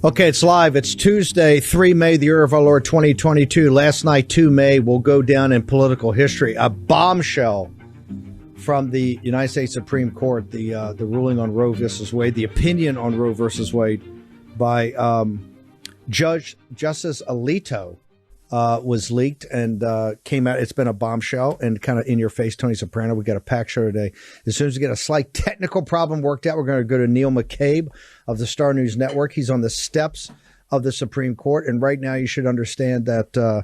Okay, it's live. It's Tuesday, 3 May, the year of our Lord 2022. Last night, 2 May, will go down in political history. A bombshell from the United States Supreme Court, the ruling on Roe versus Wade, the opinion on Roe versus Wade by Justice Alito was leaked and came out. It's been a bombshell and kind of in your face, Tony Soprano. We got a packed show today. As soon as we get a slight technical problem worked out, we're going to go to Neil McCabe of the Star News Network. He's on the steps of the Supreme Court, and right now you should understand that.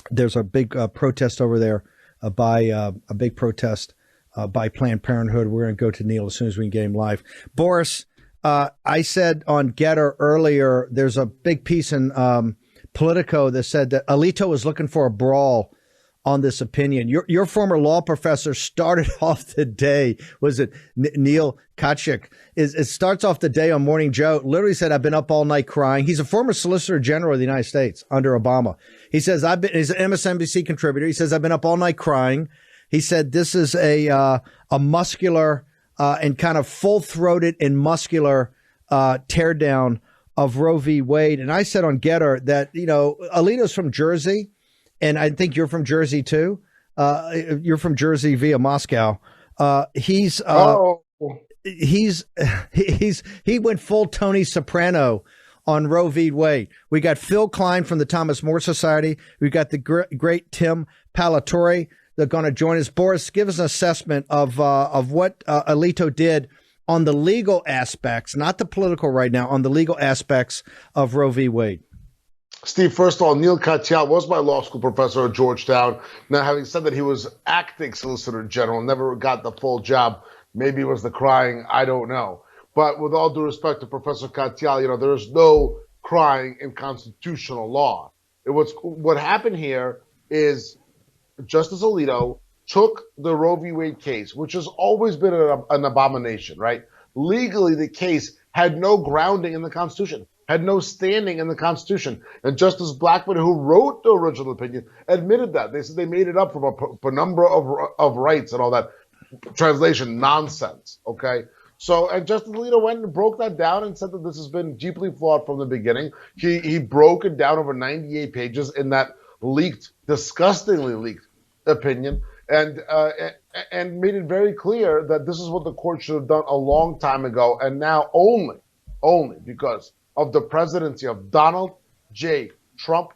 There's a big protest over there by Planned Parenthood. We're going to go to Neil as soon as we can get him live. Boris. I said on Getter earlier, there's a big piece in Politico that said that Alito was looking for a brawl on this opinion. Your former law professor started off the day, was it Neil Kachik? It starts off the day on Morning Joe, literally said, I've been up all night crying. He's a former Solicitor General of the United States under Obama. He says, he's an MSNBC contributor. He says, I've been up all night crying. He said, this is a muscular and kind of full-throated and muscular teardown of Roe v. Wade. And I said on Getter that, Alito's from Jersey, and I think you're from Jersey too. You're from Jersey via Moscow. He went full Tony Soprano on Roe v. Wade. We got Phill Kline from the Thomas More Society. We got the great Tim Parlatore. They're going to join us. Boris, give us an assessment of what Alito did on the legal aspects, not the political right now, on the legal aspects of Roe v. Wade. Steve, first of all, Neil Katyal was my law school professor at Georgetown. Now, having said that, he was acting Solicitor General, never got the full job. Maybe it was the crying, I don't know. But with all due respect to Professor Katyal, there is no crying in constitutional law. What happened here is Justice Alito took the Roe v. Wade case, which has always been an abomination, right? Legally, the case had no grounding in the Constitution, had no standing in the Constitution. And Justice Blackmun, who wrote the original opinion, admitted that. They said they made it up from a penumbra of rights and all that translation nonsense, okay? So, and Justice Alito went and broke that down and said that this has been deeply flawed from the beginning. He broke it down over 98 pages in that disgustingly leaked opinion, and made it very clear that this is what the court should have done a long time ago, and now only because of the presidency of Donald J. Trump,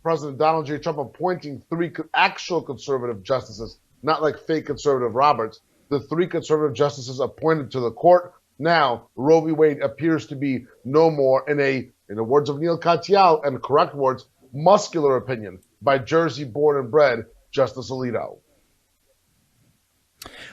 President Donald J. Trump appointing 3 actual conservative justices, not like fake conservative Roberts, the 3 conservative justices appointed to the court. Now, Roe v. Wade appears to be no more, in the words of Neil Katyal, and correct words, muscular opinion by Jersey born and bred Justice Alito.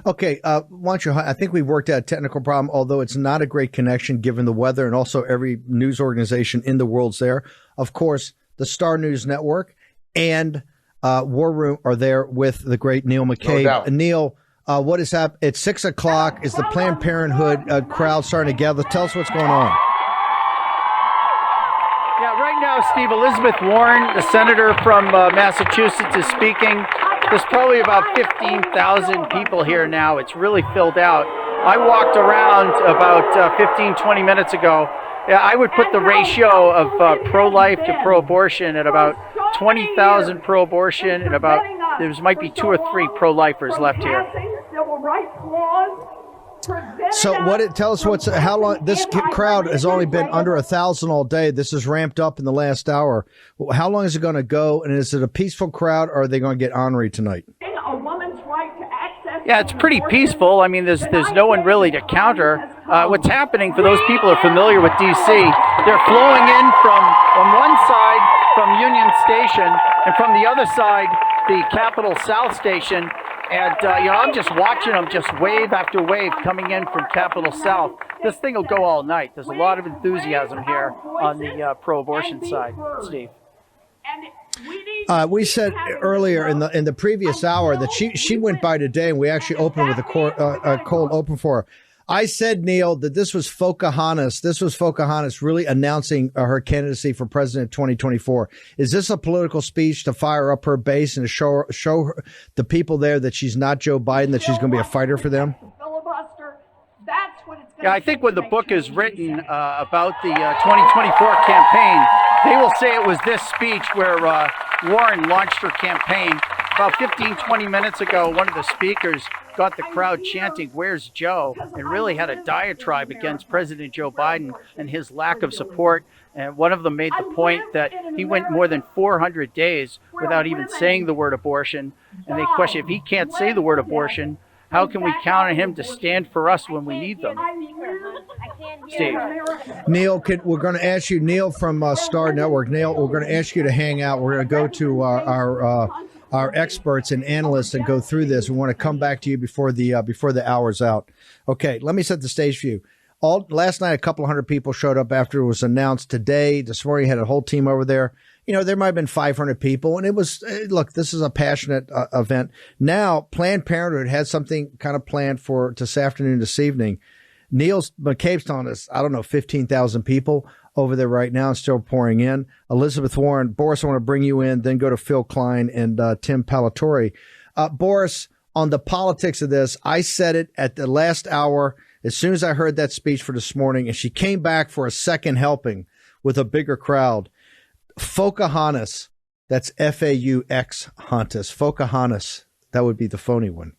Okay, why don't you? I think we've worked out a technical problem, although it's not a great connection given the weather and also every news organization in the world's there. Of course, the Star News Network and War Room are there with the great Neil McCabe. No Neil, what is happening? It's 6 o'clock. Is the Planned Parenthood crowd starting to gather? Tell us what's going on. Yeah, right now, Steve, Elizabeth Warren, the senator from Massachusetts, is speaking. There's probably about 15,000 people here now. It's really filled out. I walked around about 15, 20 minutes ago. Yeah, I would put the ratio of pro-life to pro-abortion at about 20,000 pro-abortion and about, there might be 2 or 3 pro-lifers left here. So tell us how long this crowd has only been under 1,000 all day. This is ramped up in the last hour. How long is it going to go? And is it a peaceful crowd, or are they going to get ornery tonight? Yeah, it's pretty peaceful. I mean, there's no one really to counter. What's happening, for those people who are familiar with D.C., they're flowing in from one side, from Union Station, and from the other side, the Capitol South Station. And, I'm just watching them, just wave after wave coming in from Capitol South. This thing will go all night. There's a lot of enthusiasm here on the pro-abortion side, Steve. We said earlier in the previous hour that she went by today, and we actually opened with a cold open for her. I said, Neil, that this was Pocahontas. This was Pocahontas really announcing her candidacy for president 2024. Is this a political speech to fire up her base and to show the people there that she's not Joe Biden, that she's going to be a fighter for them? Yeah, I think when the book is written about the 2024 campaign, they will say it was this speech where Warren launched her campaign. About 15, 20 minutes ago, one of the speakers got the crowd chanting, "Where's Joe?" and really had a diatribe against President Joe Biden and his lack of support. And one of them made the point that he went more than 400 days without even saying the word abortion. And they question, if he can't say the word abortion, how can we count on him to stand for us when we need them? Steve. Neil, we're going to ask you, Neil from Star Network. Neil, we're going to ask you to hang out. We're going to go to our experts and analysts and go through this. We want to come back to you before the hour's out. Okay, let me set the stage for you. Last night, a couple of hundred people showed up after it was announced. Today, this morning, you had a whole team over there. There might have been 500 people, and it was, look, this is a passionate event. Now, Planned Parenthood had something kind of planned for this afternoon, this evening. McCabe's telling us, 15,000 people over there right now and still pouring in. Elizabeth Warren, Boris, I want to bring you in, then go to Phill, Kline, and Tim Parlatore. Boris, on the politics of this, I said it at the last hour as soon as I heard that speech for this morning, and she came back for a second helping with a bigger crowd. Pocahontas, that's F-A-U-X, Pocahontas, that would be the phony one.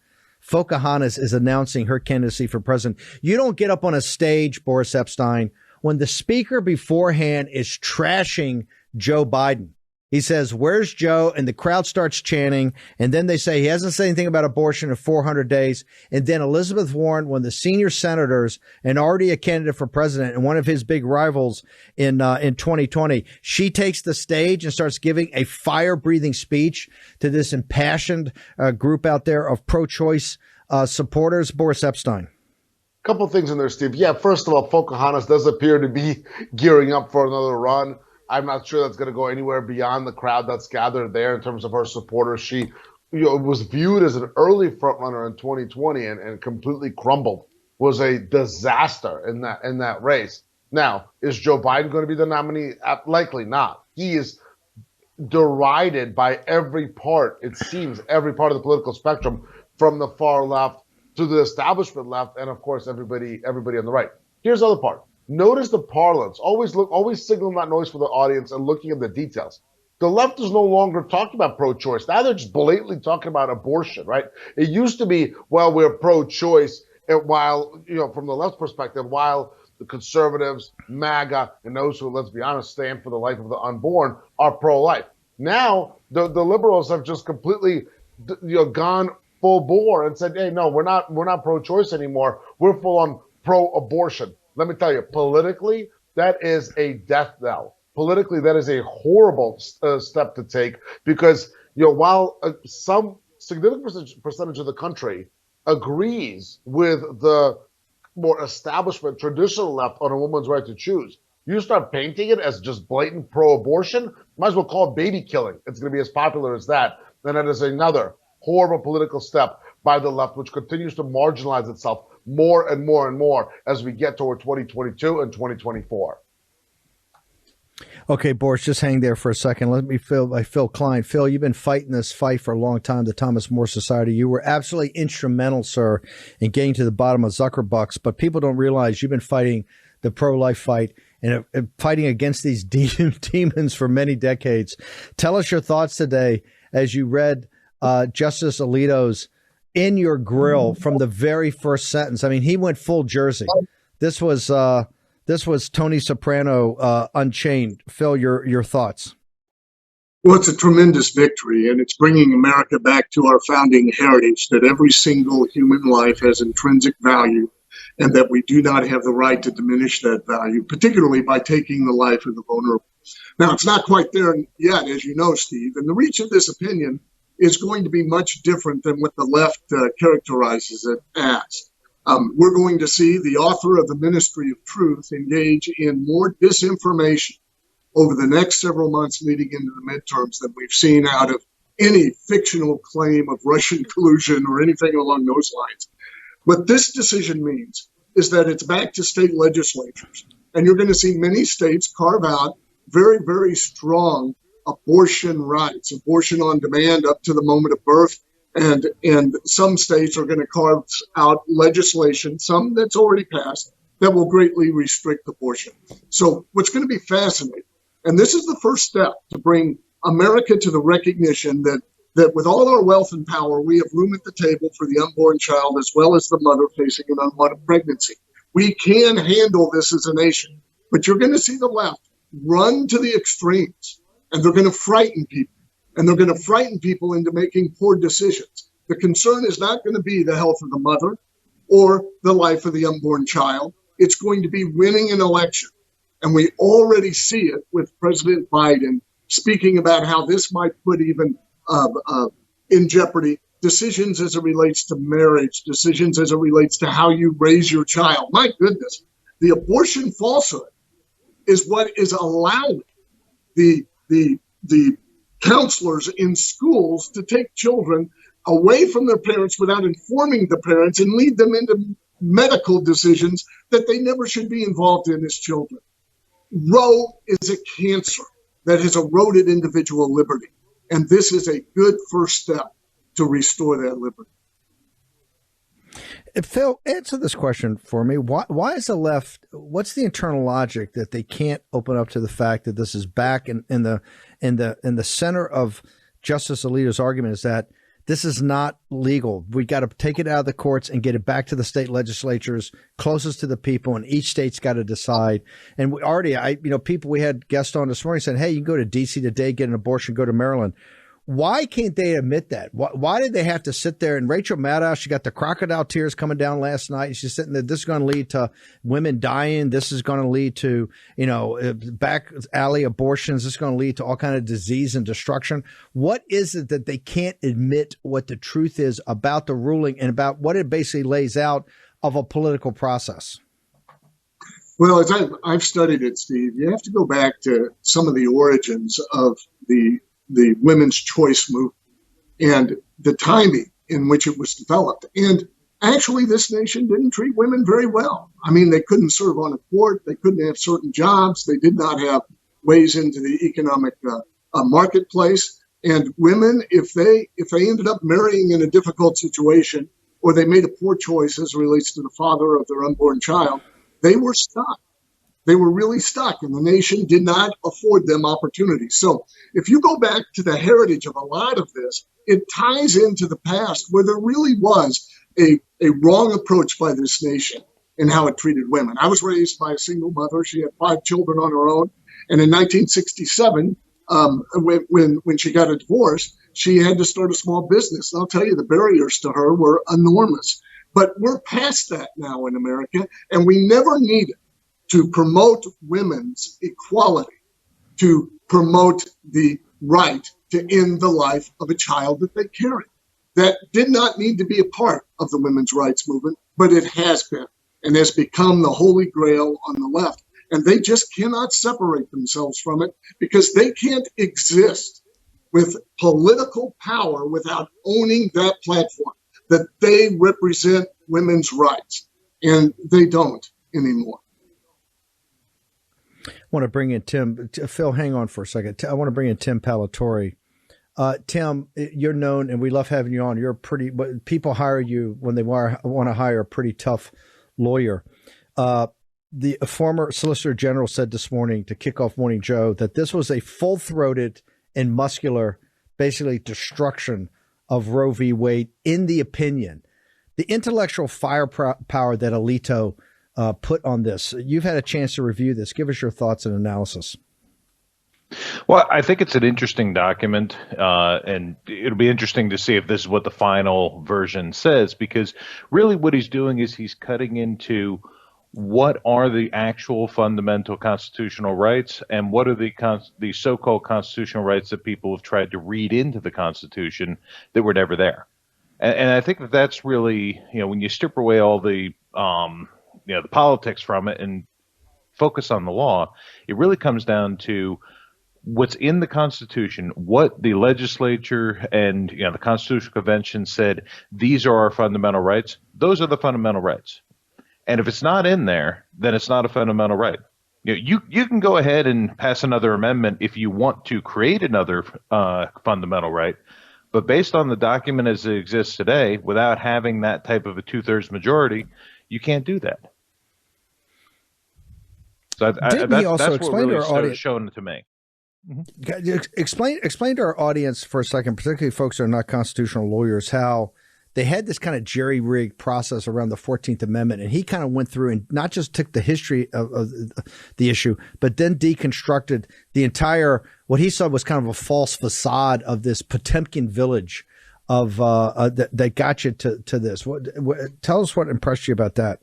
Pocahontas is announcing her candidacy for president. You don't get up on a stage, Boris Epshteyn, when the speaker beforehand is trashing Joe Biden. He says, "Where's Joe?" And the crowd starts chanting. And then they say he hasn't said anything about abortion in 400 days. And then Elizabeth Warren, one of the senior senators and already a candidate for president and one of his big rivals in 2020, she takes the stage and starts giving a fire-breathing speech to this impassioned group out there of pro-choice supporters. Boris Epshteyn. Couple things in there, Steve. Yeah, first of all, Pocahontas does appear to be gearing up for another run. I'm not sure that's going to go anywhere beyond the crowd that's gathered there in terms of her supporters. She was viewed as an early frontrunner in 2020 and completely crumbled, was a disaster in that race. Now, is Joe Biden going to be the nominee? Likely not. He is derided by every part, it seems, every part of the political spectrum, from the far left to the establishment left, and of course everybody on the right. Here's the other part. Notice the parlance. Always signaling that noise for the audience and looking at the details. The left is no longer talking about pro-choice. Now they're just blatantly talking about abortion, right? It used to be, well, we're pro-choice, and while, from the left's perspective, while the conservatives, MAGA, and those who, let's be honest, stand for the life of the unborn are pro-life. Now the liberals have just completely, gone full bore and said, hey, no, we're not pro-choice anymore. We're full on pro-abortion. Let me tell you, politically, that is a death knell. Politically, that is a horrible step to take because, while some significant percentage of the country agrees with the more establishment, traditional left on a woman's right to choose, you start painting it as just blatant pro-abortion, might as well call it baby killing. It's going to be as popular as that. And that is another horrible political step by the left, which continues to marginalize itself more and more and more as we get toward 2022 and 2024. Okay, Boris, just hang there for a second. Let me Phill Kline. Phill, you've been fighting this fight for a long time, the Thomas More Society. You were absolutely instrumental, sir, in getting to the bottom of Zuckerbucks, but people don't realize you've been fighting the pro-life fight and fighting against these demons for many decades. Tell us your thoughts today as you read Justice Alito's In Your Grill from the very first sentence. I mean, he went full Jersey. This was Tony Soprano Unchained. Phill, your thoughts. Well, it's a tremendous victory, and it's bringing America back to our founding heritage that every single human life has intrinsic value and that we do not have the right to diminish that value, particularly by taking the life of the vulnerable. Now, it's not quite there yet, as you know, Steve, and the reach of this opinion is going to be much different than what the left characterizes it as. We're going to see the author of the Ministry of Truth engage in more disinformation over the next several months leading into the midterms than we've seen out of any fictional claim of Russian collusion or anything along those lines. What this decision means is that it's back to state legislatures, and you're going to see many states carve out very, very strong abortion rights, abortion on demand up to the moment of birth. And some states are going to carve out legislation, some that's already passed, that will greatly restrict abortion. So what's going to be fascinating, and this is the first step to bring America to the recognition that with all our wealth and power, we have room at the table for the unborn child as well as the mother facing an unwanted pregnancy. We can handle this as a nation, but you're going to see the left run to the extremes, and they're going to frighten people, and they're going to frighten people into making poor decisions. The concern is not going to be the health of the mother or the life of the unborn child. It's going to be winning an election. And we already see it with President Biden speaking about how this might put even in jeopardy decisions as it relates to marriage, decisions as it relates to how you raise your child. My goodness, the abortion falsehood is what is allowing the counselors in schools to take children away from their parents without informing the parents and lead them into medical decisions that they never should be involved in as children. Roe is a cancer that has eroded individual liberty, and this is a good first step to restore that liberty. Phill, answer this question for me. Why is the left? What's the internal logic that they can't open up to the fact that this is back in the center of Justice Alito's argument is that this is not legal. We got to take it out of the courts and get it back to the state legislatures closest to the people, and each state's got to decide. And we already, we had guests on this morning saying, "Hey, you can go to D.C. today, get an abortion, go to Maryland." Why can't they admit that? Why did they have to sit there? And Rachel Maddow, she got the crocodile tears coming down last night. She's sitting there. This is going to lead to women dying. This is going to lead to, back alley abortions. This is going to lead to all kind of disease and destruction. What is it that they can't admit what the truth is about the ruling and about what it basically lays out of a political process? Well, as I've studied it, Steve, you have to go back to some of the origins of the women's choice movement and the timing in which it was developed. And actually, this nation didn't treat women very well. I mean, they couldn't serve on a court. They couldn't have certain jobs. They did not have ways into the economic marketplace. And women, if they ended up marrying in a difficult situation, or they made a poor choice as it relates to the father of their unborn child, they were stuck. They were really stuck, and the nation did not afford them opportunities. So if you go back to the heritage of a lot of this, it ties into the past where there really was a wrong approach by this nation in how it treated women. I was raised by a single mother. She had 5 children on her own. And in 1967, when she got a divorce, she had to start a small business. And I'll tell you, the barriers to her were enormous. But we're past that now in America, and we never needed to promote women's equality, to promote the right to end the life of a child that they carry. That did not need to be a part of the women's rights movement, but it has been and has become the holy grail on the left. And they just cannot separate themselves from it because they can't exist with political power without owning that platform, that they represent women's rights. And they don't anymore. I want to bring in Tim. Phill, hang on for a second. I want to bring in Tim Parlatore. Tim, you're known, and we love having you on. You're people hire you when they want to hire a pretty tough lawyer. The former Solicitor General said this morning to kick off Morning Joe that this was a full-throated and muscular, basically, destruction of Roe v. Wade in the opinion. The intellectual firepower that Alito put on this. You've had a chance to review this. Give us your thoughts and analysis. Well, I think it's an interesting document, and it'll be interesting to see if this is what the final version says, because really what he's doing is he's cutting into what are the actual fundamental constitutional rights and what are the so-called constitutional rights that people have tried to read into the Constitution that were never there. And I think that's really, when you strip away all the the politics from it and focus on the law, it really comes down to what's in the Constitution, what the legislature and the Constitutional Convention said, these are our fundamental rights. Those are the fundamental rights. And if it's not in there, then it's not a fundamental right. You can go ahead and pass another amendment if you want to create another fundamental right. But based on the document as it exists today, without having that type of a 2/3 majority, you can't do that. So Didn't he also that's explain what really to our audience? shown to me. Explain to our audience for a second, particularly folks that are not constitutional lawyers, how they had this kind of jerry-rigged process around the 14th Amendment, and he kind of went through and not just took the history of the issue, but then deconstructed the entire, what he saw was kind of a false facade of this Potemkin village of that got you to this. Tell us what impressed you about that.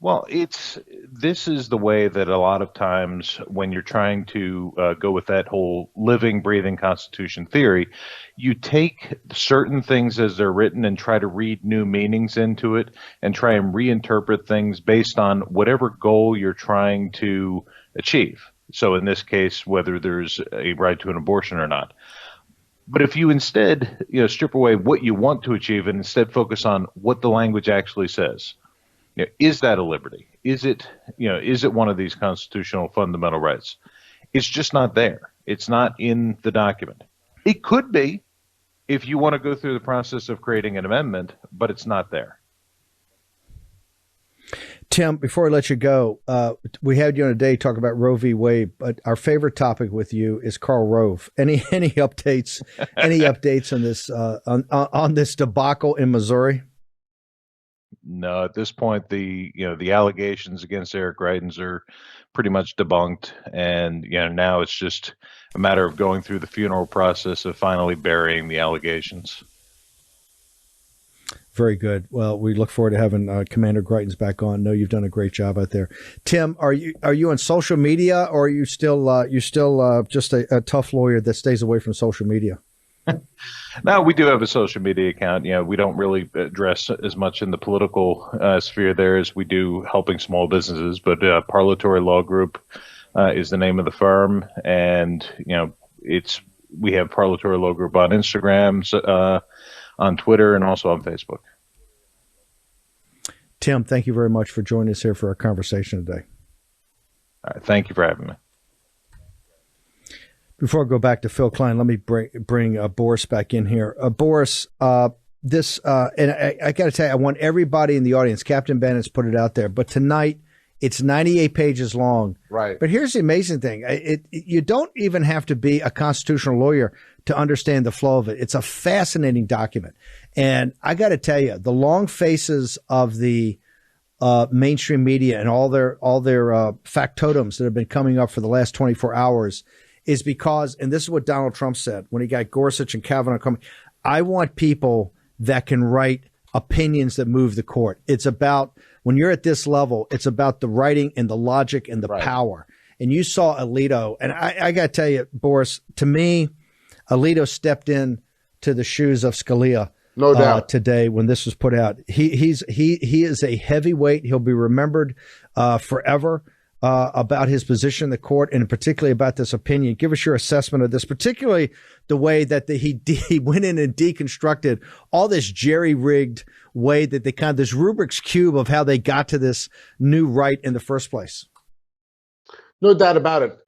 Well, this is the way that a lot of times when you're trying to go with that whole living, breathing Constitution theory, you take certain things as they're written and try to read new meanings into it and try and reinterpret things based on whatever goal you're trying to achieve. So in this case, whether there's a right to an abortion or not. But if you instead, strip away what you want to achieve and instead focus on what the language actually says. Is that a liberty? Is it one of these constitutional fundamental rights? It's just not there. It's not in the document. It could be if you want to go through the process of creating an amendment, but it's not there. Tim, before I let you go, we had you on a day talk about Roe v. Wade, but our favorite topic with you is Karl Rove. Any updates? Any updates on this on this debacle in Missouri? No, at this point, the allegations against Eric Greitens are pretty much debunked, and now it's just a matter of going through the funeral process of finally burying the allegations. Very good. Well, we look forward to having Commander Greitens back on. No, you've done a great job out there. Tim, are you on social media, or are you still just a tough lawyer that stays away from social media? No, we do have a social media account. We don't really address as much in the political sphere there as we do helping small businesses. But Parlatore Law Group is the name of the firm, and we have Parlatore Law Group on Instagram, on Twitter, and also on Facebook. Tim, thank you very much for joining us here for our conversation today. All right, thank you for having me. Before I go back to Phill Kline, let me bring Boris back in here. Boris, and I got to tell you, I want everybody in the audience, Captain Bannon's put it out there, but tonight it's 98 pages long. Right. But here's the amazing thing. You don't even have to be a constitutional lawyer to understand the flow of it. It's a fascinating document. And I got to tell you, the long faces of the mainstream media and all their factotums that have been coming up for the last 24 hours is because, and this is what Donald Trump said when he got Gorsuch and Kavanaugh coming, I want people that can write opinions that move the court. It's about, when you're at this level, it's about the writing and the logic and the power. And you saw Alito, and I got to tell you, Boris, to me, Alito stepped in to the shoes of Scalia. No doubt. Today when this was put out. He is a heavyweight. He'll be remembered forever. About his position in the court, and particularly about this opinion. Give us your assessment of this, particularly the way that he went in and deconstructed all this jerry-rigged way that they kind of, this Rubik's Cube of how they got to this new right in the first place. No doubt about it.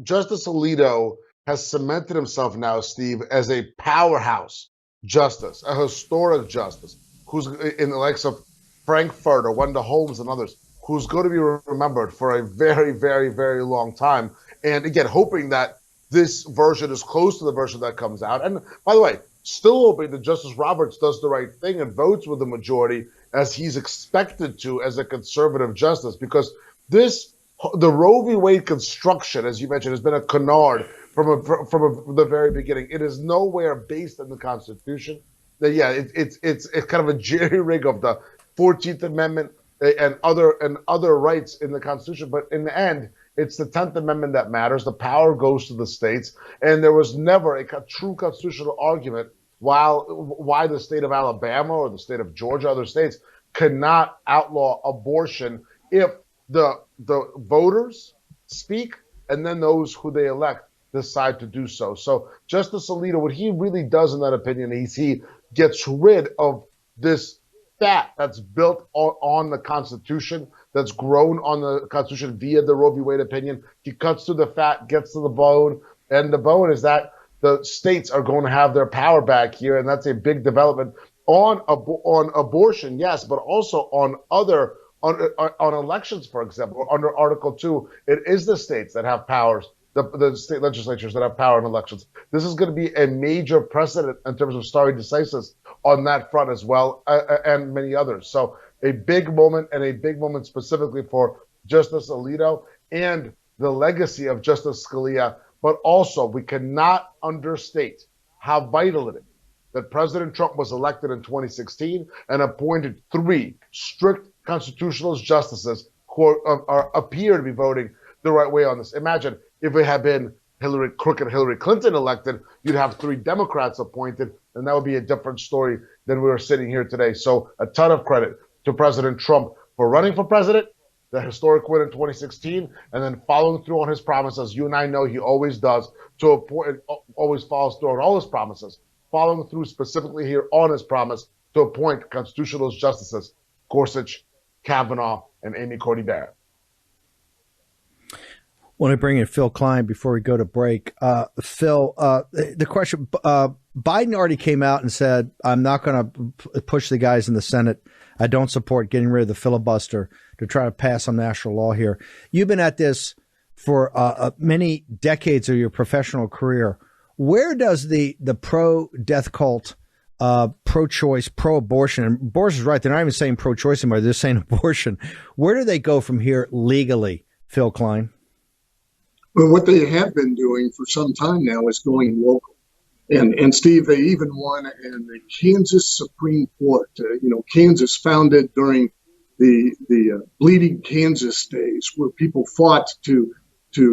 Justice Alito has cemented himself now, Steve, as a powerhouse justice, a historic justice, who's in the likes of Frankfurter, Wendell Holmes, and others, who's going to be remembered for a very, very, very long time. And again, hoping that this version is close to the version that comes out. And by the way, still hoping that Justice Roberts does the right thing and votes with the majority as he's expected to as a conservative justice, because the Roe v. Wade construction, as you mentioned, has been a canard from the very beginning. It is nowhere based in the Constitution. It's kind of a jerry rig of the 14th Amendment and other rights in the Constitution. But in the end, it's the 10th Amendment that matters. The power goes to the states. And there was never a true constitutional argument why the state of Alabama or the state of Georgia, other states, cannot outlaw abortion if the voters speak and then those who they elect decide to do so. So Justice Alito, what he really does in that opinion is he gets rid of this fat that's built on the Constitution, that's grown on the Constitution via the Roe v. Wade opinion. He cuts through the fat, gets to the bone, and the bone is that the states are going to have their power back here, and that's a big development on abortion, yes, but also on other on elections, for example, under Article 2, it is the states that have powers, the state legislatures that have power in elections. This is going to be a major precedent in terms of stare decisis on that front as well, and many others. So a big moment, and a big moment specifically for Justice Alito and the legacy of Justice Scalia. But also, we cannot understate how vital it is that President Trump was elected in 2016 and appointed 3 strict constitutional justices who appear to be voting the right way on this. Imagine if it had been crooked Hillary Clinton elected, you'd have 3 Democrats appointed, and that would be a different story than we are sitting here today. So a ton of credit to President Trump for running for president, the historic win in 2016, and then following through on his promises. You and I know he always does, to appoint, always follows through on all his promises, following through specifically here on his promise to appoint constitutional justices Gorsuch, Kavanaugh, and Amy Coney Barrett. I want to bring in Phill Kline before we go to break. Phill, the question, Biden already came out and said, I'm not going to push the guys in the Senate. I don't support getting rid of the filibuster to try to pass some national law here. You've been at this for many decades of your professional career. Where does the pro-death cult, pro-choice, pro-abortion, and Boris is right, they're not even saying pro-choice anymore, they're saying abortion. Where do they go from here legally, Phill Kline? Well, what they have been doing for some time now is going local. And Steve, they even won in the Kansas Supreme Court. Kansas founded during the Bleeding Kansas days, where people fought to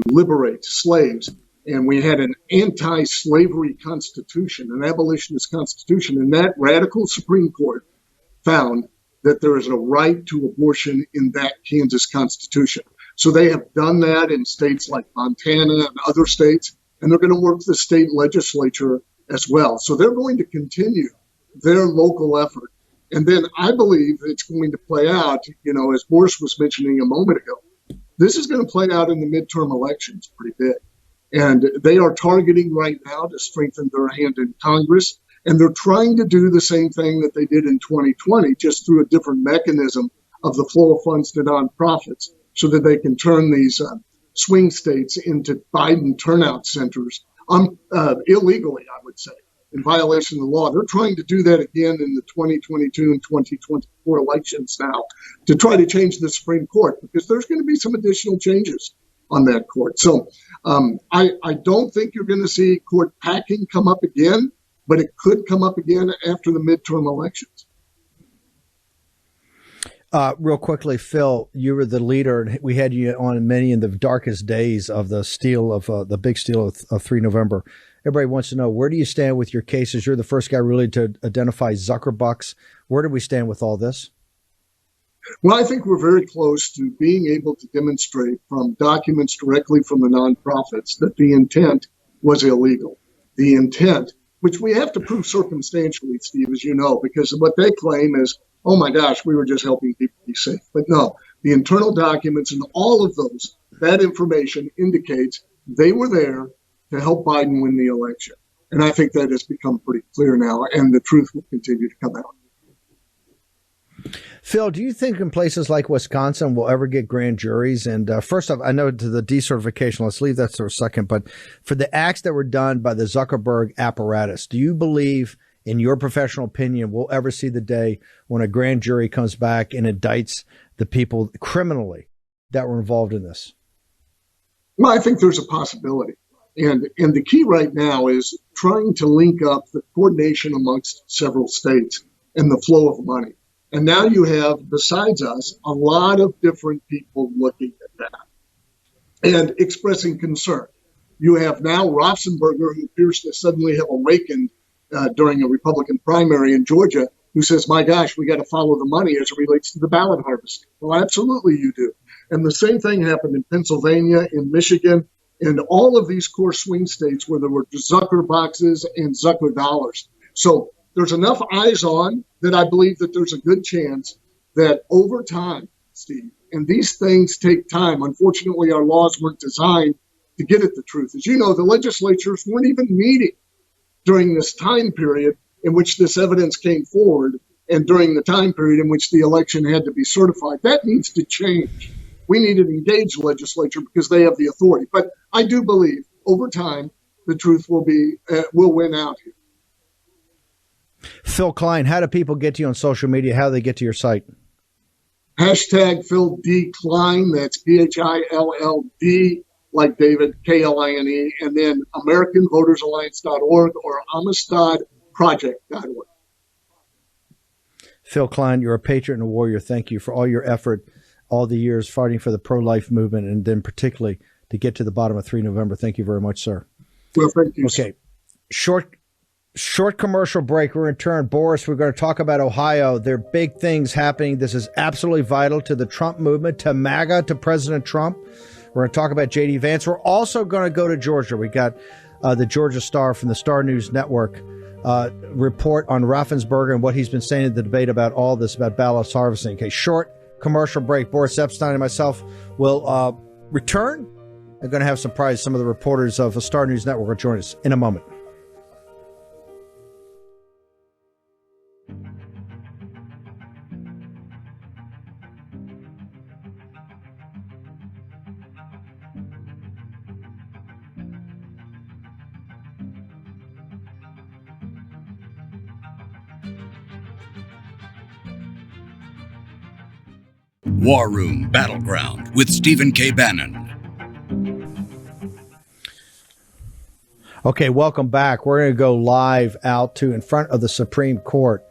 liberate slaves. And we had an anti-slavery constitution, an abolitionist constitution. And that radical Supreme Court found that there is a right to abortion in that Kansas constitution. So they have done that in states like Montana and other states, and they're going to work with the state legislature as well. So they're going to continue their local effort. And then I believe it's going to play out, as Boris was mentioning a moment ago, this is going to play out in the midterm elections pretty big. And they are targeting right now to strengthen their hand in Congress. And they're trying to do the same thing that they did in 2020, just through a different mechanism of the flow of funds to nonprofits, so that they can turn these swing states into Biden turnout centers illegally, I would say, in violation of the law. They're trying to do that again in the 2022 and 2024 elections now to try to change the Supreme Court, because there's going to be some additional changes on that court. So I don't think you're going to see court packing come up again, but it could come up again after the midterm elections. Real quickly, Phill, you were the leader, and we had you on many in the darkest days of the steal of the big steal of 3 November. Everybody wants to know, where do you stand with your cases? You're the first guy really to identify Zuckerbucks. Where do we stand with all this? Well, I think we're very close to being able to demonstrate from documents directly from the nonprofits that the intent was illegal. The intent, which we have to prove circumstantially, Steve, as you know, because what they claim is, oh my gosh, we were just helping people be safe. But no, the internal documents and all of those, that information indicates they were there to help Biden win the election. And I think that has become pretty clear now, and the truth will continue to come out. Phill, do you think in places like Wisconsin we'll ever get grand juries? And first off, I know to the decertification, let's leave that for a second, but for the acts that were done by the Zuckerberg apparatus, do you believe, in your professional opinion, we'll ever see the day when a grand jury comes back and indicts the people criminally that were involved in this? Well, I think there's a possibility. And the key right now is trying to link up the coordination amongst several states and the flow of money. And now you have, besides us, a lot of different people looking at that and expressing concern. You have now Roethlisberger, who appears to suddenly have awakened during a Republican primary in Georgia, who says, my gosh, we got to follow the money as it relates to the ballot harvesting. Well, absolutely you do. And the same thing happened in Pennsylvania, in Michigan, and all of these core swing states where there were Zucker boxes and Zucker dollars. So there's enough eyes on that I believe that there's a good chance that over time, Steve, and these things take time. Unfortunately, our laws weren't designed to get at the truth. As you know, the legislatures weren't even meeting during this time period in which this evidence came forward, and during the time period in which the election had to be certified. That needs to change. We need an engaged legislature because they have the authority. But I do believe over time the truth will win out here. Phill Kline, how do people get to you on social media? How do they get to your site? Hashtag Phill D Kline. That's PHILLD, like David, KLINE, and then AmericanVotersAlliance.org or AmistadProject.org. Phill Kline, you're a patriot and a warrior. Thank you for all your effort, all the years fighting for the pro-life movement, and then particularly to get to the bottom of 3 November. Thank you very much, sir. Well, thank you. Okay. Short commercial break. We're in turn. Boris, we're going to talk about Ohio. There are big things happening. This is absolutely vital to the Trump movement, to MAGA, to President Trump. We're going to talk about J.D. Vance. We're also going to go to Georgia. We got the Georgia Star from the Star News Network report on Raffensperger and what he's been saying in the debate about all this, about ballot harvesting. Okay, short commercial break. Boris Epshteyn and myself will return. I'm going to have some prize. Some of the reporters of the Star News Network will join us in a moment. War Room Battleground with Stephen K. Bannon. Okay, welcome back. We're going to go live out to in front of the Supreme Court.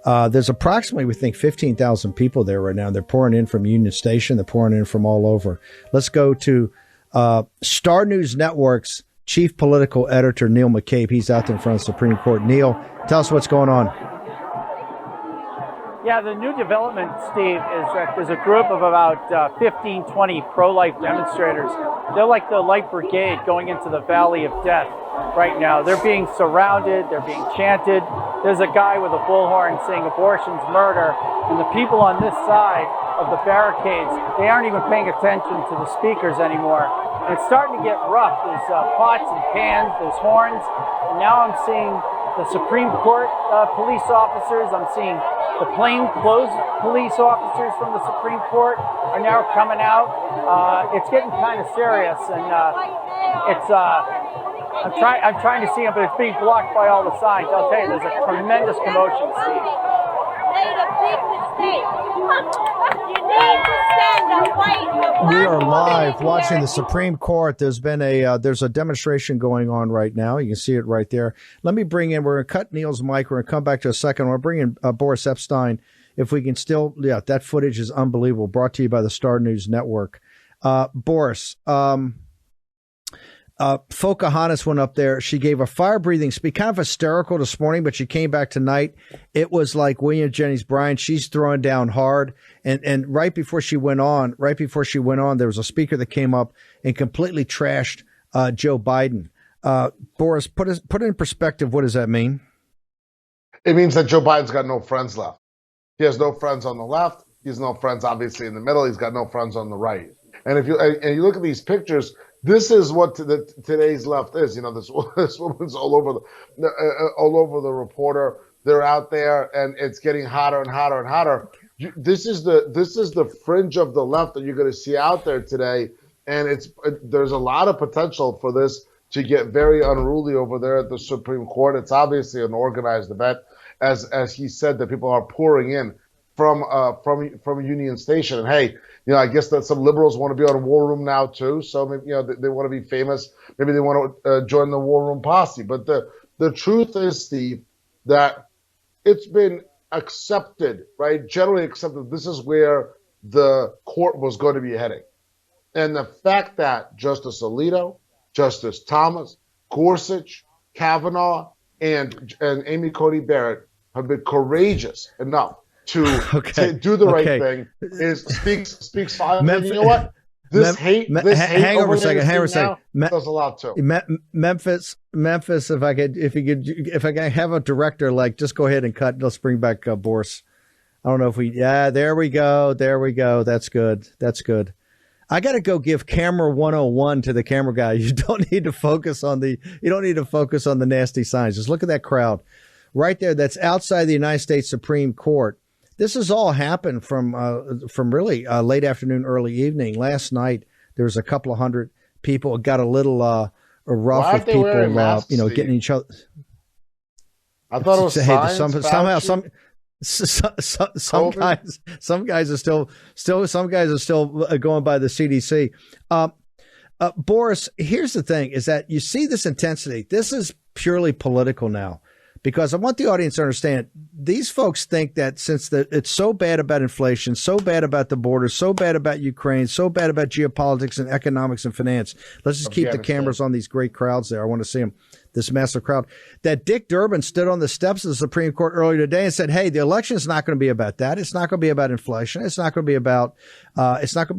There's approximately, we think, 15,000 people there right now. They're pouring in from Union Station. They're pouring in from all over. Let's go to Star News Network's chief political editor, Neil McCabe. He's out there in front of the Supreme Court. Neil, tell us what's going on. Yeah, the new development, Steve, is that there's a group of about 15, 20 pro-life demonstrators. They're like the Light Brigade going into the Valley of Death right now. They're being surrounded. They're being chanted. There's a guy with a bullhorn saying abortion's murder. And the people on this side of the barricades, they aren't even paying attention to the speakers anymore. And it's starting to get rough. There's pots and pans. There's horns. And now I'm seeing the Supreme Court police officers. I'm seeing the plainclothes police officers from the Supreme Court are now coming out. It's getting kind of serious, and I'm trying to see them, but it's being blocked by all the signs. I'll tell you, there's a tremendous commotion, Steve. Made a big mistake. You need to send a white. We are live watching the Supreme Court. There's been there's a demonstration going on right now. You can see it right there. Let me bring in, we're going to cut Neil's mic. We're going to come back to a second. We're bringing Boris Epshteyn. If we can still, that footage is unbelievable. Brought to you by the Star News Network. Boris, Pocahontas went up there. She gave a fire-breathing speech, kind of hysterical this morning, but she came back tonight. It was like William Jennings Bryan. She's throwing down hard. And right before she went on, there was a speaker that came up and completely trashed Joe Biden. Boris, put it in perspective. What does that mean? It means that Joe Biden's got no friends left. He has no friends on the left. He has no friends, obviously, in the middle. He's got no friends on the right. And if you look at these pictures, this is what today's left is. You know, this woman's all over the reporter. They're out there, and it's getting hotter and hotter and hotter. This is the fringe of the left that you're going to see out there today, and there's a lot of potential for this to get very unruly over there at the Supreme Court. It's obviously an organized event, as he said, that people are pouring in from Union Station. And hey, I guess that some liberals want to be on War Room now too. So maybe, they want to be famous. Maybe they want to join the War Room posse. But the truth is, Steve, that it's been accepted, right? Generally accepted. This is where the court was going to be heading. And the fact that Justice Alito, Justice Thomas, Gorsuch, Kavanaugh, and Amy Coney Barrett have been courageous enough to do the right thing speaks volumes. You know what? Hang over a second. Does a lot too. Memphis. If I can have a director, just go ahead and cut. Let's bring back Boris. I don't know if there we go. That's good. I got to go give camera 101 to the camera guy. You don't need to focus on the nasty signs. Just look at that crowd. right there that's outside the United States Supreme Court. This has all happened from really late afternoon, early evening. Last night, there was a couple of hundred people. It got a little rough Why with aren't they wearing people, masks, getting each other. I thought it was science, somehow Fauci? some guys are still going by the CDC. Boris, here's the thing: is that you see this intensity. This is purely political now, because I want the audience to understand. These folks think that since it's so bad about inflation, so bad about the border, so bad about Ukraine, so bad about geopolitics and economics and finance. Let's just keep the cameras on these great crowds there. I want to see them. This massive crowd, that Dick Durbin stood on the steps of the Supreme Court earlier today and said, hey, the election is not going to be about that. It's not going to be about inflation. It's not going to be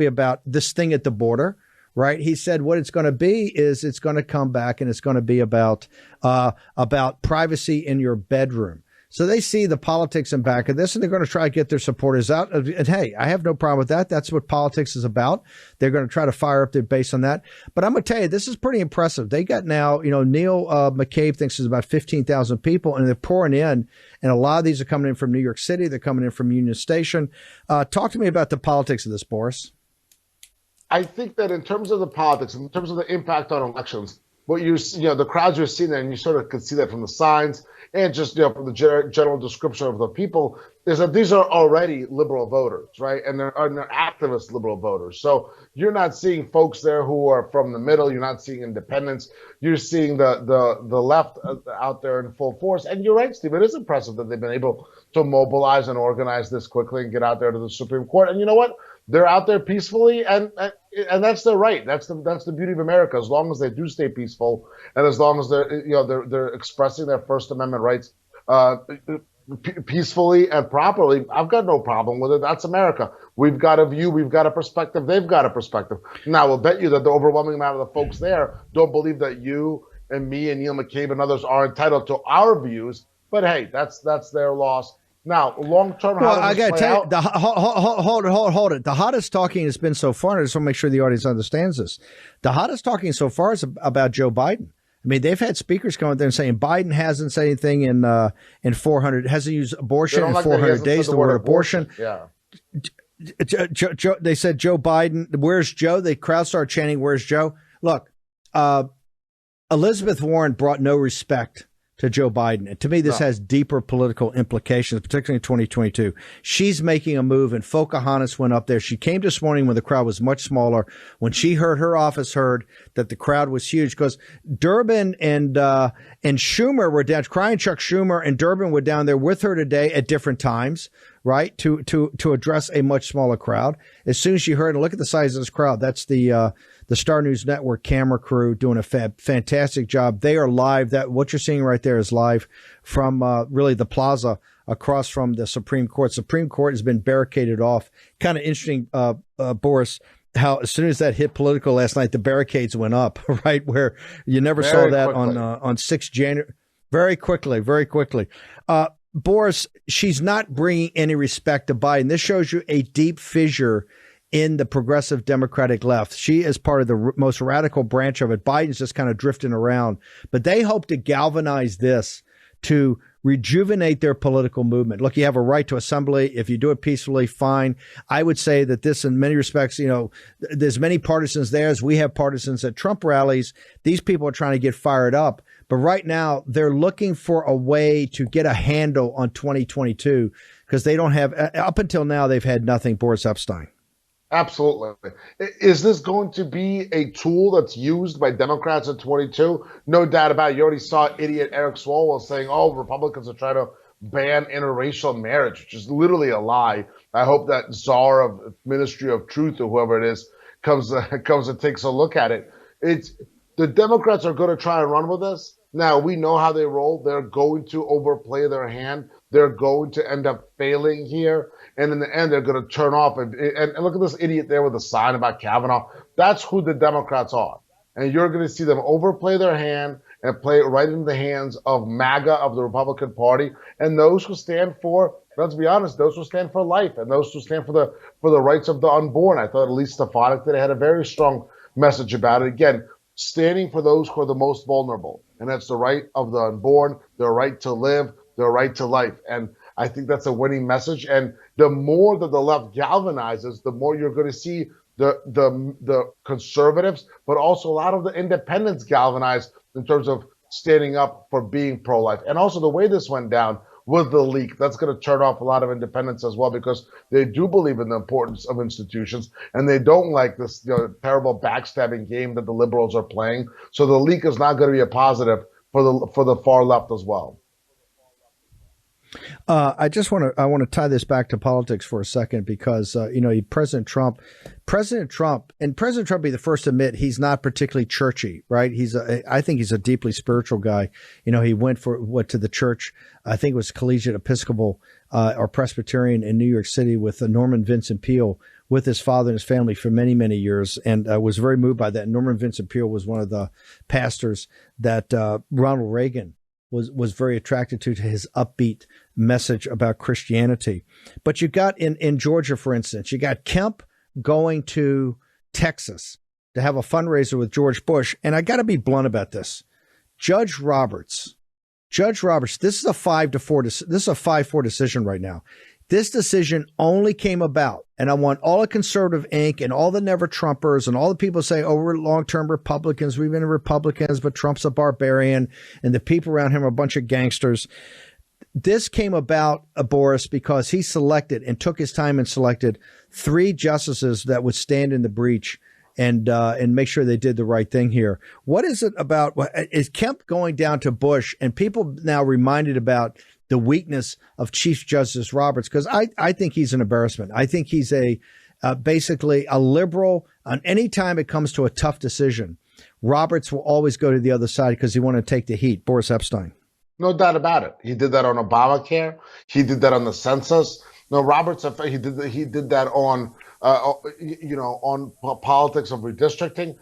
about this thing at the border. Right. He said what it's going to be is it's going to come back and it's going to be about privacy in your bedroom. So they see the politics in back of this, and they're going to try to get their supporters out. And hey, I have no problem with that. That's what politics is about. They're going to try to fire up their base on that. But I'm going to tell you, this is pretty impressive. They got now, Neil McCabe thinks there's about 15,000 people, and they're pouring in. And a lot of these are coming in from New York City. They're coming in from Union Station. Talk to me about the politics of this, Boris. I think that in terms of the politics, in terms of the impact on elections, what the crowds you're seeing there, and you sort of could see that from the signs and just from the general description of the people, is that these are already liberal voters, right? And they're activist liberal voters. So you're not seeing folks there who are from the middle. You're not seeing independents. You're seeing the left out there in full force. And you're right, Steve. It is impressive that they've been able to mobilize and organize this quickly and get out there to the Supreme Court. And you know what? They're out there peacefully, and that's their right. That's the beauty of America. As long as they do stay peaceful, and as long as they're expressing their First Amendment rights peacefully and properly, I've got no problem with it. That's America. We've got a view, we've got a perspective, they've got a perspective. Now, we'll bet you that the overwhelming amount of the folks there don't believe that you and me and Neil McCabe and others are entitled to our views. But hey, that's their loss. Now, long term, well, I got to tell you, hold it. The hottest talking has been so far, and I just want to make sure the audience understands this. The hottest talking so far is about Joe Biden. I mean, they've had speakers come out there and saying Biden hasn't said anything in 400, hasn't used abortion in 400 days. The word abortion. Yeah. They said Joe Biden. Where's Joe? The crowd started chanting, "Where's Joe?" Look, Elizabeth Warren brought no respect to Joe Biden. And to me, this has deeper political implications, particularly in 2022. She's making a move, and Pocahontas went up there. She came this morning when the crowd was much smaller. When she heard, her office heard that the crowd was huge, because Durbin and Schumer were down. Crying Chuck Schumer and Durbin were down there with her today at different times, right, to address a much smaller crowd. As soon as she heard, and look at the size of this crowd, that's the Star News Network camera crew doing a fantastic job. They are live. That what you're seeing right there is live from really the plaza across from the Supreme Court. Supreme Court has been barricaded off. Kind of interesting, Boris, how as soon as that hit political last night, the barricades went up, right, where you never saw that on 6 January. Very quickly. Boris, she's not bringing any respect to Biden. This shows you a deep fissure in the progressive Democratic left. She is part of the most radical branch of it. Biden's just kind of drifting around. But they hope to galvanize this to rejuvenate their political movement. Look, you have a right to assembly. If you do it peacefully, fine. I would say that this, in many respects, there's many partisans there as we have partisans at Trump rallies. These people are trying to get fired up. But right now, they're looking for a way to get a handle on 2022 because they don't have, up until now, they've had nothing. Boris Epshteyn. Absolutely. Is this going to be a tool that's used by Democrats in 22? No doubt about it. You already saw idiot Eric Swalwell saying, Republicans are trying to ban interracial marriage, which is literally a lie. I hope that czar of Ministry of Truth or whoever it is comes and takes a look at it. The Democrats are going to try and run with this. Now, we know how they roll. They're going to overplay their hand. They're going to end up failing here. And in the end, they're going to turn off. And look at this idiot there with a sign about Kavanaugh. That's who the Democrats are. And you're going to see them overplay their hand and play it right into the hands of MAGA, of the Republican Party, and those who stand for, let's be honest, those who stand for life and those who stand for the rights of the unborn. I thought Elise Stefanik today had a very strong message about it. Again, standing for those who are the most vulnerable. And that's the right of the unborn, their right to live, their right to life. And I think that's a winning message. And the more that the left galvanizes, the more you're going to see the conservatives, but also a lot of the independents galvanize in terms of standing up for being pro-life. And also the way this went down with the leak, that's going to turn off a lot of independents as well, because they do believe in the importance of institutions and they don't like this terrible backstabbing game that the liberals are playing. So the leak is not going to be a positive for the far left as well. I want to tie this back to politics for a second, because President Trump, and President Trump be the first to admit he's not particularly churchy, right? I think he's a deeply spiritual guy. He went to the church. I think it was Collegiate Episcopal or Presbyterian in New York City with Norman Vincent Peale, with his father and his family for many, many years, and was very moved by that. Norman Vincent Peale was one of the pastors that Ronald Reagan was very attracted to his upbeat message about Christianity. But you got in Georgia, for instance, you got Kemp going to Texas to have a fundraiser with George Bush. And I got to be blunt about this. Judge Roberts, this is a 5-4. This is a 5-4 decision right now. This decision only came about, and I want all of Conservative Inc. and all the never Trumpers and all the people say, oh, we're long-term Republicans, we've been Republicans, but Trump's a barbarian, and the people around him are a bunch of gangsters. This came about, Boris, because he selected and took his time and selected 3 justices that would stand in the breach and make sure they did the right thing here. What is it about? Is Kemp going down to Bush, and people now reminded about the weakness of Chief Justice Roberts? Because I think he's an embarrassment. I think he's basically a liberal. On any time it comes to a tough decision, Roberts will always go to the other side because he wanted to take the heat. Boris Epshteyn. No doubt about it. He did that on Obamacare. He did that on the census. No, Roberts, he did that on on politics of redistricting.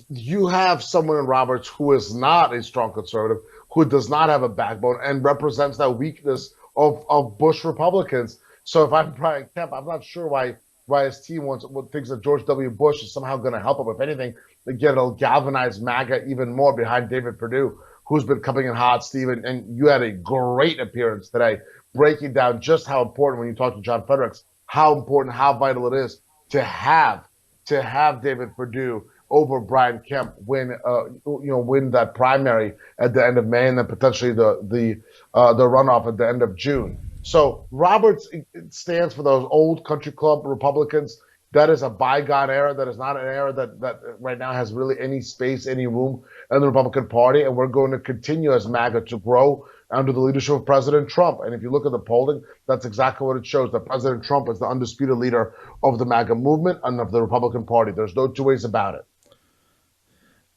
You have someone in Roberts who is not a strong conservative, who does not have a backbone and represents that weakness of Bush Republicans. So if I'm Brian Kemp, I'm not sure why his team thinks that George W. Bush is somehow going to help him. If anything, it'll galvanize MAGA even more behind David Perdue, who's been coming in hot, Steve. And you had a great appearance today, breaking down just how important, when you talk to John Fredericks, how important, how vital it is to have David Perdue over Brian Kemp win that primary at the end of May, and then potentially the runoff at the end of June. So Roberts stands for those old country club Republicans. That is a bygone era. That is not an era that right now has really any space, any room in the Republican Party. And we're going to continue as MAGA to grow under the leadership of President Trump. And if you look at the polling, that's exactly what it shows, that President Trump is the undisputed leader of the MAGA movement and of the Republican Party. There's no two ways about it.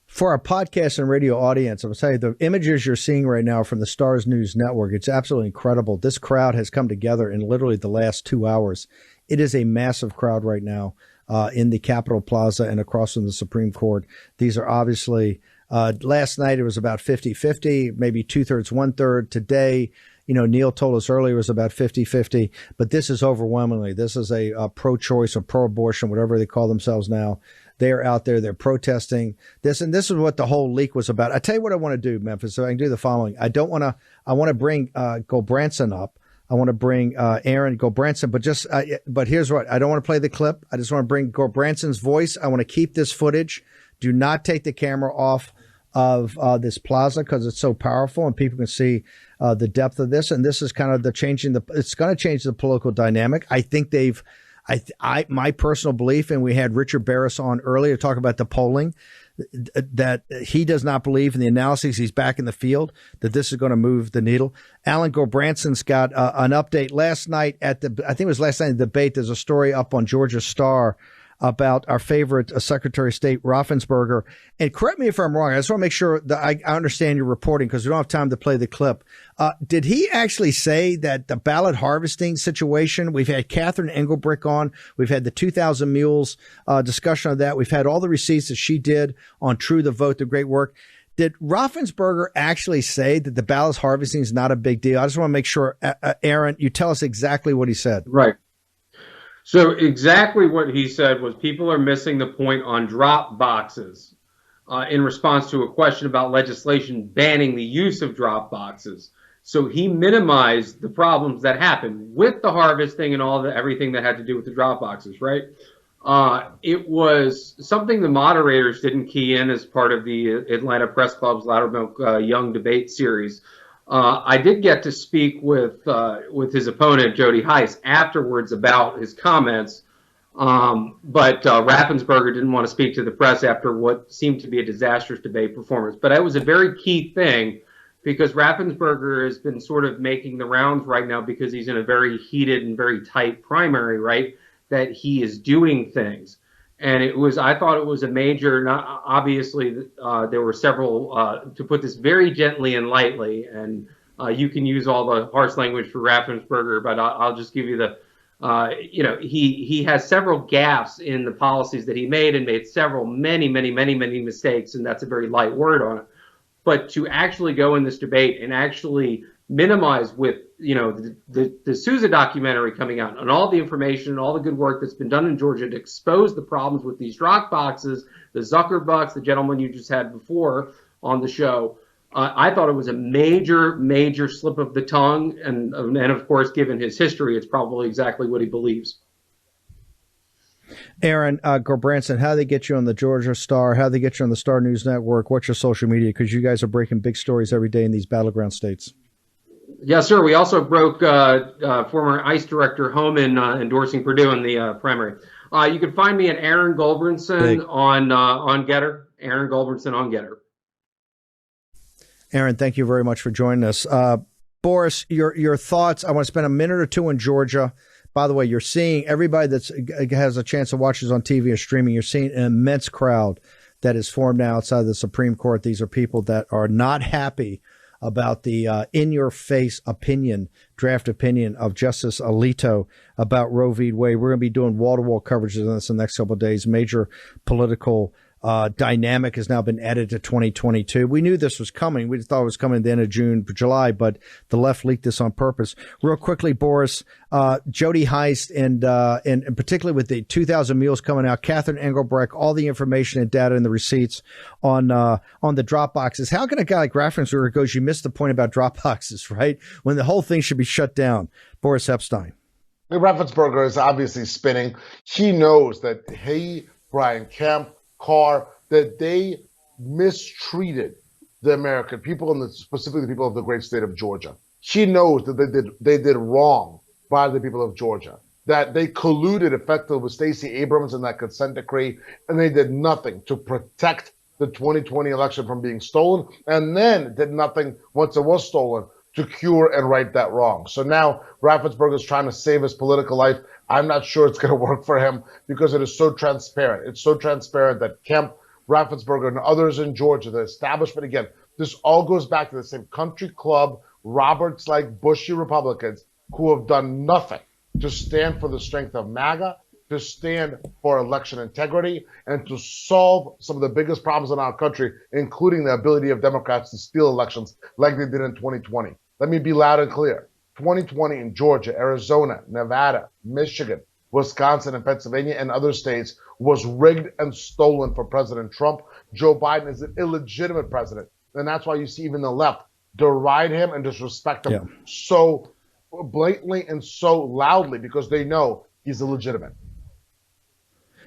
For our podcast and radio audience, I will tell you, the images you're seeing right now from the Stars News Network, it's absolutely incredible. This crowd has come together in literally the last 2 hours. It is a massive crowd right now in the Capitol Plaza and across from the Supreme Court. These are obviously, last night it was about 50-50, maybe 2/3, 1/3. Today, Neil told us earlier it was about 50-50, but this is overwhelmingly, this is a pro-choice or pro-abortion, whatever they call themselves now. They are out there. They're protesting this. And this is what the whole leak was about. I tell you what I want to do, Memphis. So I can do the following. I want to bring Gulbransen up. I want to bring Aaron Gulbransen, but here's what. I don't want to play the clip. I just want to bring Gulbransen's voice. I want to keep this footage. Do not take the camera off of this plaza because it's so powerful and people can see the depth of this. And this is kind of it's going to change the political dynamic. I think my personal belief, and we had Richard Barris on earlier to talk about the polling, that he does not believe in the analysis. He's back in the field, that this is going to move the needle. Alan Gulbransen's got an update last night I think it was last night in the debate. There's a story up on Georgia Star about our favorite Secretary of State Raffensperger. And correct me if I'm wrong. I just want to make sure that I understand your reporting because we don't have time to play the clip. Did he actually say that the ballot harvesting situation, we've had Catherine Engelbrick on, we've had the 2,000 Mules discussion of that. We've had all the receipts that she did on True the Vote, the great work. Did Raffensperger actually say that the ballot harvesting is not a big deal? I just want to make sure, Aaron, you tell us exactly what he said. Right. So exactly what he said was people are missing the point on drop boxes in response to a question about legislation banning the use of drop boxes. So he minimized the problems that happened with the harvesting and everything that had to do with the drop boxes, right? It was something the moderators didn't key in as part of the Atlanta Press Club's Loudermilk Young debate series. I did get to speak with his opponent, Jody Heiss, afterwards about his comments, but Raffensperger didn't want to speak to the press after what seemed to be a disastrous debate performance. But that was a very key thing, because Raffensperger has been sort of making the rounds right now because he's in a very heated and very tight primary, right? That he is doing things. And I thought it was a major, obviously, there were several, to put this very gently and lightly, and you can use all the harsh language for Raffensperger, but I'll just give you he has several gaffes in the policies that he made, and made many mistakes, and that's a very light word on it. But to actually go in this debate and actually minimize with, the Sousa documentary coming out and all the information and all the good work that's been done in Georgia to expose the problems with these drop boxes, the Zuckerbucks, the gentleman you just had before on the show, I thought it was a major slip of the tongue. And of course, given his history, it's probably exactly what he believes. Aaron, Gulbransen, how do they get you on the Georgia Star? How do they get you on the Star News Network? What's your social media? Because you guys are breaking big stories every day in these battleground states. Yes, sir. We also broke former ICE Director Homan endorsing Purdue in the primary. You can find me at Aaron Gulbransen on Getter. Aaron Gulbransen on Getter. Aaron, thank you very much for joining us. Boris, your thoughts. I want to spend a minute or two in Georgia. By the way, you're seeing everybody that has a chance to watch this on TV or streaming. You're seeing an immense crowd that is formed now outside the Supreme Court. These are people that are not happy about the in-your-face draft opinion of Justice Alito about Roe v. Wade. We're going to be doing wall-to-wall coverage of this in the next couple of days. Major political dynamic has now been added to 2022. We knew this was coming. We thought it was coming at the end of June, July, but the left leaked this on purpose. Real quickly, Boris, Jody Heiss and particularly with the 2,000 Mules coming out, Catherine Engelbrecht, all the information and data and the receipts on the drop boxes. How can a guy like Raffensperger goes, you missed the point about drop boxes, right? When the whole thing should be shut down. Boris Epshteyn. Raffensperger is obviously spinning. He knows that Brian Kemp, Carr, that they mistreated the American people, and specifically the people of the great state of Georgia. He knows that they did wrong by the people of Georgia, that they colluded effectively with Stacey Abrams in that consent decree, and they did nothing to protect the 2020 election from being stolen, and then did nothing once it was stolen to cure and right that wrong. So now Raffensperger is trying to save his political life. I'm not sure it's going to work for him because it is so transparent. It's so transparent that Kemp, Raffensperger, and others in Georgia, the establishment, again, this all goes back to the same country club, Roberts-like bushy Republicans who have done nothing to stand for the strength of MAGA, to stand for election integrity, and to solve some of the biggest problems in our country, including the ability of Democrats to steal elections like they did in 2020. Let me be loud and clear. 2020 in Georgia, Arizona, Nevada, Michigan, Wisconsin, and Pennsylvania, and other states was rigged and stolen for President Trump. Joe Biden is an illegitimate president. And that's why you see even the left deride him and disrespect him so blatantly and so loudly because they know he's illegitimate.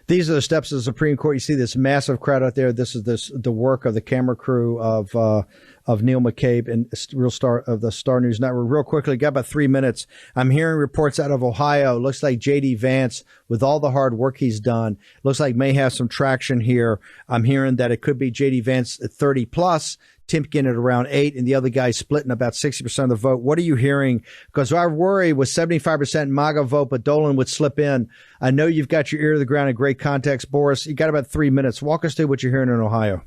These are the steps of the Supreme Court. You see this massive crowd out there. This is the work of the camera crew of Neil McCabe and Real Star of the Star News Network. Real quickly, got about 3 minutes. I'm hearing reports out of Ohio. Looks like J.D. Vance, with all the hard work he's done, looks like may have some traction here. I'm hearing that it could be J.D. Vance at 30 plus, Timken at around 8, and the other guy splitting about 60% of the vote. What are you hearing? Because our worry was 75% MAGA vote, but Dolan would slip in. I know you've got your ear to the ground in great context, Boris. You got about 3 minutes. Walk us through what you're hearing in Ohio.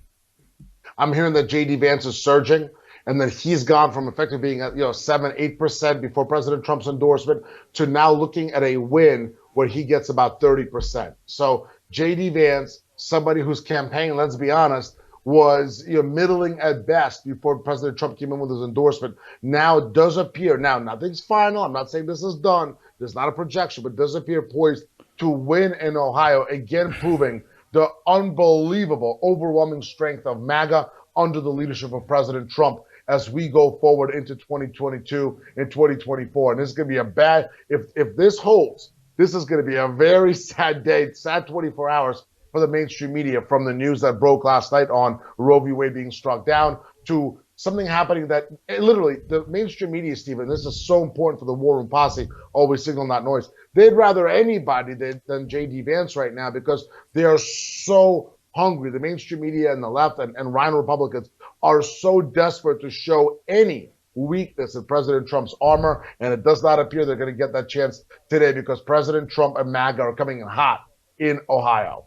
I'm hearing that J.D. Vance is surging and that he's gone from effectively being at 7-8% before President Trump's endorsement to now looking at a win where he gets about 30%. So J.D. Vance, somebody whose campaign, let's be honest, was middling at best before President Trump came in with his endorsement, now does appear, now nothing's final, I'm not saying this is done, there's not a projection, but does appear poised to win in Ohio, again proving the unbelievable, overwhelming strength of MAGA under the leadership of President Trump. as we go forward into 2022 and 2024. And this is going to be if this holds, this is going to be a very sad day, sad 24 hours for the mainstream media, from the news that broke last night on Roe v. Wade being struck down to something happening that literally the mainstream media, Stephen, this is so important for the War Room Posse, always signal not noise. They'd rather anybody than J.D. Vance right now because they are so hungry. The mainstream media and the left and Rhino Republicans are so desperate to show any weakness in President Trump's armor, and it does not appear they're going to get that chance today because President Trump and MAGA are coming in hot in Ohio.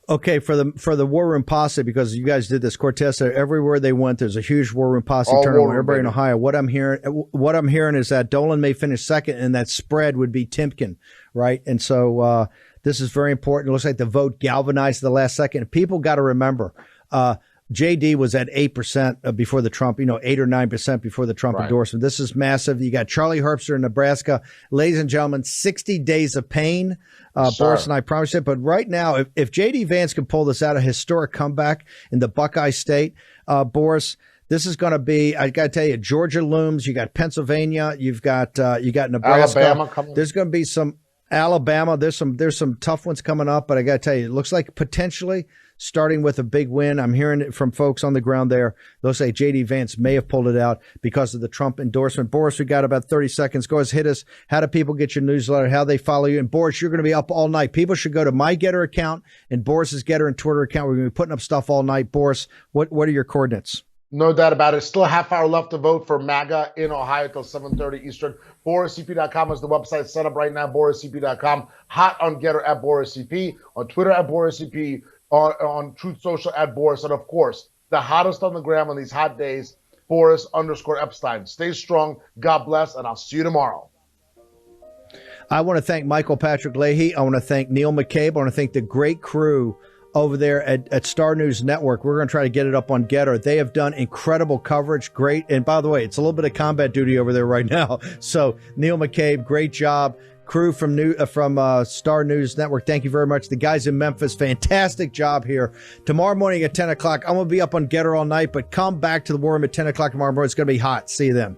Okay, for the War Room Posse, because you guys did this Cortez, everywhere they went, there's a huge War Room Posse turnout. Everybody in Ohio. What I'm hearing is that Dolan may finish second, and that spread would be Timken, right? And so this is very important. It looks like the vote galvanized at the last second. People got to remember, JD was at 8% before the Trump, 8 or 9% before the Trump endorsement. This is massive. You got Charlie Herbster in Nebraska. Ladies and gentlemen, 60 days of pain. Boris and I promised it. But right now, if JD Vance can pull this out, a historic comeback in the Buckeye State, Boris, this is going to be, I got to tell you, Georgia looms. You got Pennsylvania. You got Nebraska. Alabama coming. There's going to be some Alabama. There's some tough ones coming up. But I got to tell you, it looks like potentially starting with a big win. I'm hearing it from folks on the ground there. They'll say J.D. Vance may have pulled it out because of the Trump endorsement. Boris, we got about 30 seconds. Go ahead, hit us. How do people get your newsletter? How they follow you? And Boris, you're going to be up all night. People should go to my Getter account and Boris's Getter and Twitter account. We're going to be putting up stuff all night. Boris, what are your coordinates? No doubt about it. Still a half hour left to vote for MAGA in Ohio till 7:30 Eastern. BorisCP.com is the website set up right now. BorisCP.com. Hot on Getter at BorisCP. On Twitter at BorisCP. On Truth Social at Boris. And of course, the hottest on the gram on these hot days, Boris_Epshteyn. Stay strong. God bless. And I'll see you tomorrow. I want to thank Michael Patrick Leahy. I want to thank Neil McCabe. I want to thank the great crew over there at Star News Network. We're going to try to get it up on Getter. They have done incredible coverage. Great. And by the way, it's a little bit of combat duty over there right now. So Neil McCabe, great job. Crew from Star News Network, thank you very much. The guys in Memphis, fantastic job here. Tomorrow morning at 10 o'clock, I'm going to be up on Getter all night, but come back to the War Room at 10 o'clock tomorrow morning. It's going to be hot. See you then.